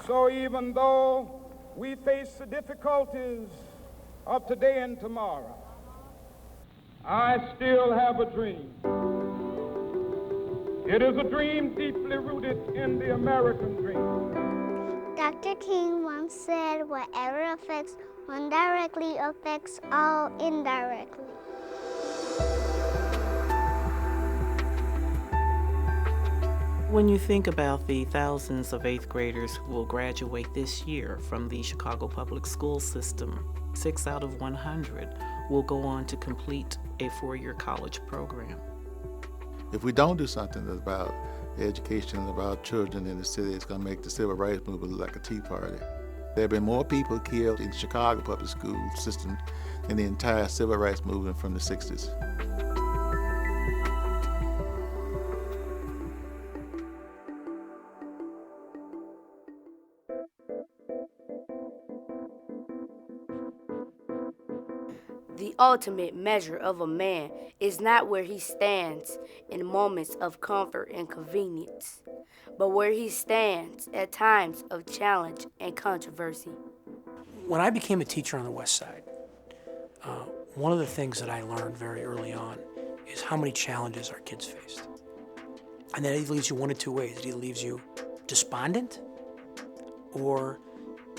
So even though we face the difficulties of today and tomorrow, I still have a dream. It is a dream deeply rooted in the American dream. Dr. King once said, whatever affects one directly affects all indirectly. When you think about the thousands of 8th graders who will graduate this year from the Chicago public school system, 6 out of 100 will go on to complete a 4-year college program. If we don't do something about education about children in the city, it's going to make the civil rights movement look like a Tea Party. There have been more people killed in the Chicago public school system than the entire civil rights movement from the 60s. The ultimate measure of a man is not where he stands in moments of comfort and convenience, but where he stands at times of challenge and controversy. When I became a teacher on the West Side, one of the things that I learned very early on is how many challenges our kids faced. And that either leaves you one of two ways. It either leaves you despondent or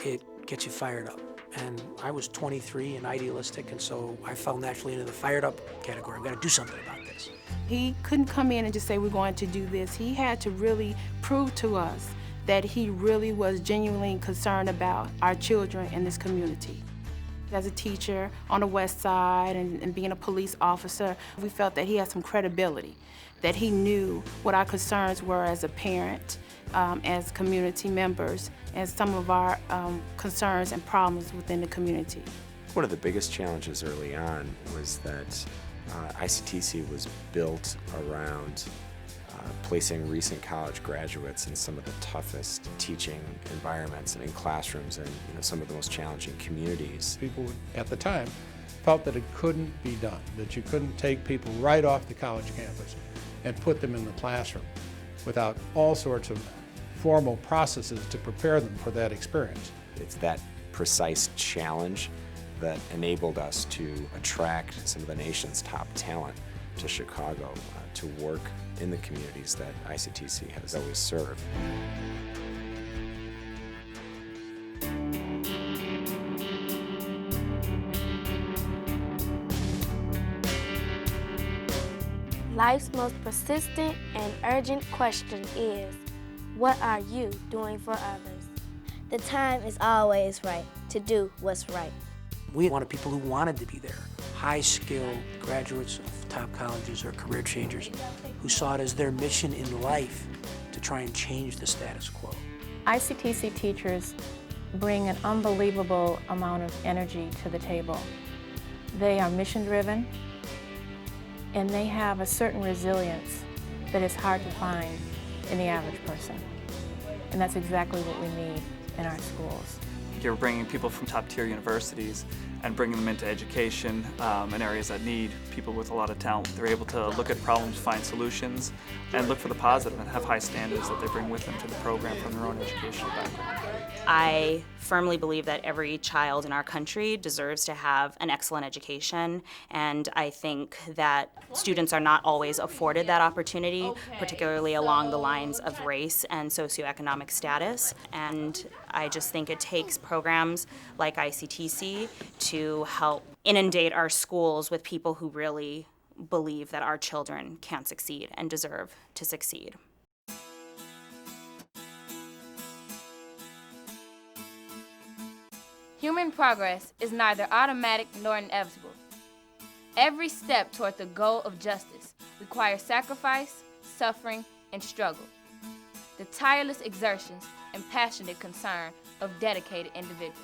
it gets you fired up. And I was 23 and idealistic, and so I fell naturally into the fired up category. We've got to do something about this. He couldn't come in and just say, we're going to do this. He had to really prove to us that he really was genuinely concerned about our children in this community. As a teacher on the West Side and being a police officer, we felt that he had some credibility, that he knew what our concerns were as a parent, as community members, and some of our concerns and problems within the community. One of the biggest challenges early on was that ICTC was built around placing recent college graduates in some of the toughest teaching environments and in classrooms and some of the most challenging communities. People at the time felt that it couldn't be done, that you couldn't take people right off the college campus and put them in the classroom without all sorts of formal processes to prepare them for that experience. It's that precise challenge that enabled us to attract some of the nation's top talent to Chicago to work in the communities that ICTC has always served. Life's most persistent and urgent question is, what are you doing for others? The time is always right to do what's right. We wanted people who wanted to be there, high-skilled graduates of top colleges or career changers who saw it as their mission in life to try and change the status quo. ICTC teachers bring an unbelievable amount of energy to the table. They are mission-driven, and they have a certain resilience that is hard to find in the average person. And that's exactly what we need in our schools. You're bringing people from top-tier universities and bringing them into education in areas that need people with a lot of talent. They're able to look at problems, find solutions, and look for the positive and have high standards that they bring with them to the program from their own educational background. I firmly believe that every child in our country deserves to have an excellent education, and I think that students are not always afforded that opportunity, particularly along the lines of race and socioeconomic status. And I just think it takes programs like ICTC to help inundate our schools with people who really believe that our children can succeed and deserve to succeed. Human progress is neither automatic nor inevitable. Every step toward the goal of justice requires sacrifice, suffering, and struggle. The tireless exertions and passionate concern of dedicated individuals.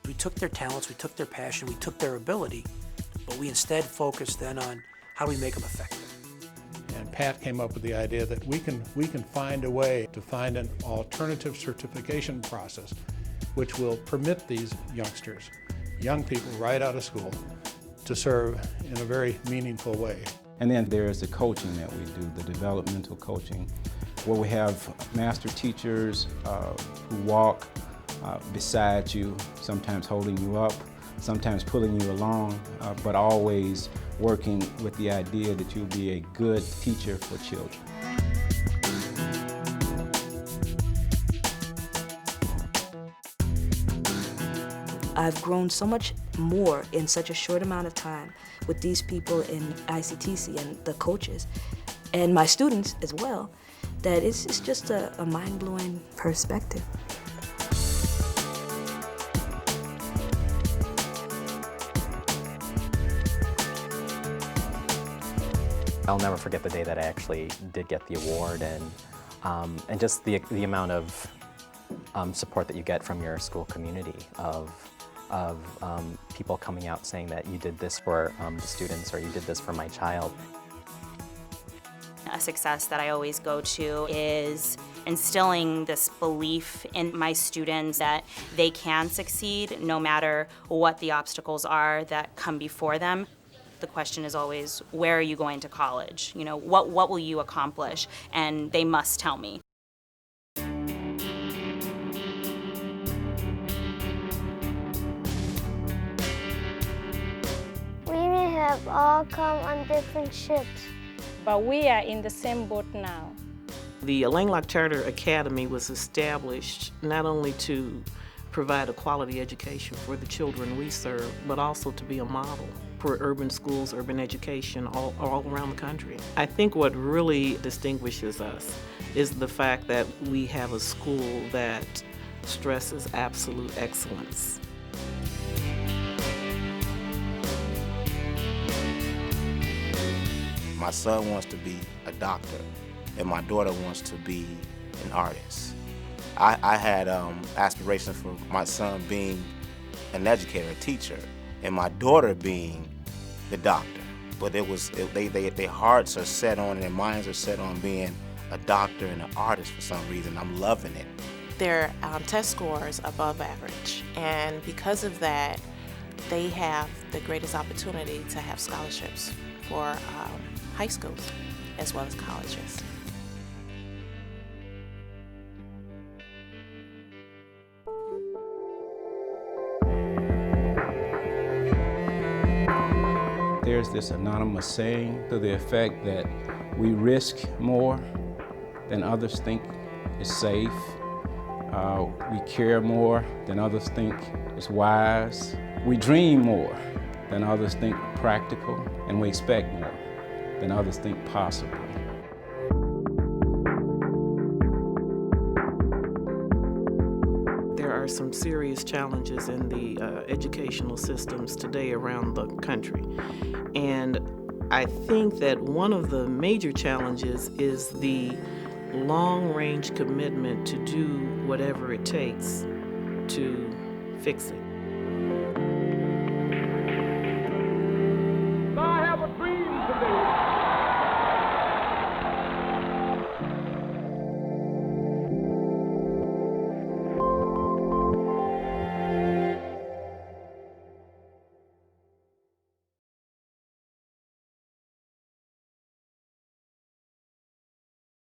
We took their talents, we took their passion, we took their ability, but we instead focused then on how do we make them effective. And Pat came up with the idea that we can find a way to find an alternative certification process which will permit these youngsters, young people right out of school, to serve in a very meaningful way. And then there's the coaching that we do, the developmental coaching, where we have master teachers who walk beside you, sometimes holding you up, sometimes pulling you along, but always working with the idea that you'll be a good teacher for children. I've grown so much more in such a short amount of time with these people in ICTC and the coaches, and my students as well, that it's just a mind-blowing perspective. I'll never forget the day that I actually did get the award, and just the amount of support that you get from your school community of people coming out saying that you did this for the students, or you did this for my child. A success that I always go to is instilling this belief in my students that they can succeed no matter what the obstacles are that come before them. The question is always, where are you going to college? You know, what will you accomplish? And they must tell me. We have all come on different ships, but we are in the same boat now. The Langelock Charter Academy was established not only to provide a quality education for the children we serve, but also to be a model for urban schools, urban education all around the country. I think what really distinguishes us is the fact that we have a school that stresses absolute excellence. My son wants to be a doctor, and my daughter wants to be an artist. I had aspirations for my son being an educator, a teacher, and my daughter being the doctor. But their hearts are set on, and their minds are set on being a doctor and an artist for some reason. I'm loving it. Their test scores above average, and because of that, they have the greatest opportunity to have scholarships for high schools as well as colleges. There's this anonymous saying to the effect that we risk more than others think is safe. We care more than others think is wise. We dream more than others think practical, and we expect more than others think possible. There are some serious challenges in the educational systems today around the country. And I think that one of the major challenges is the long-range commitment to do whatever it takes to fix it.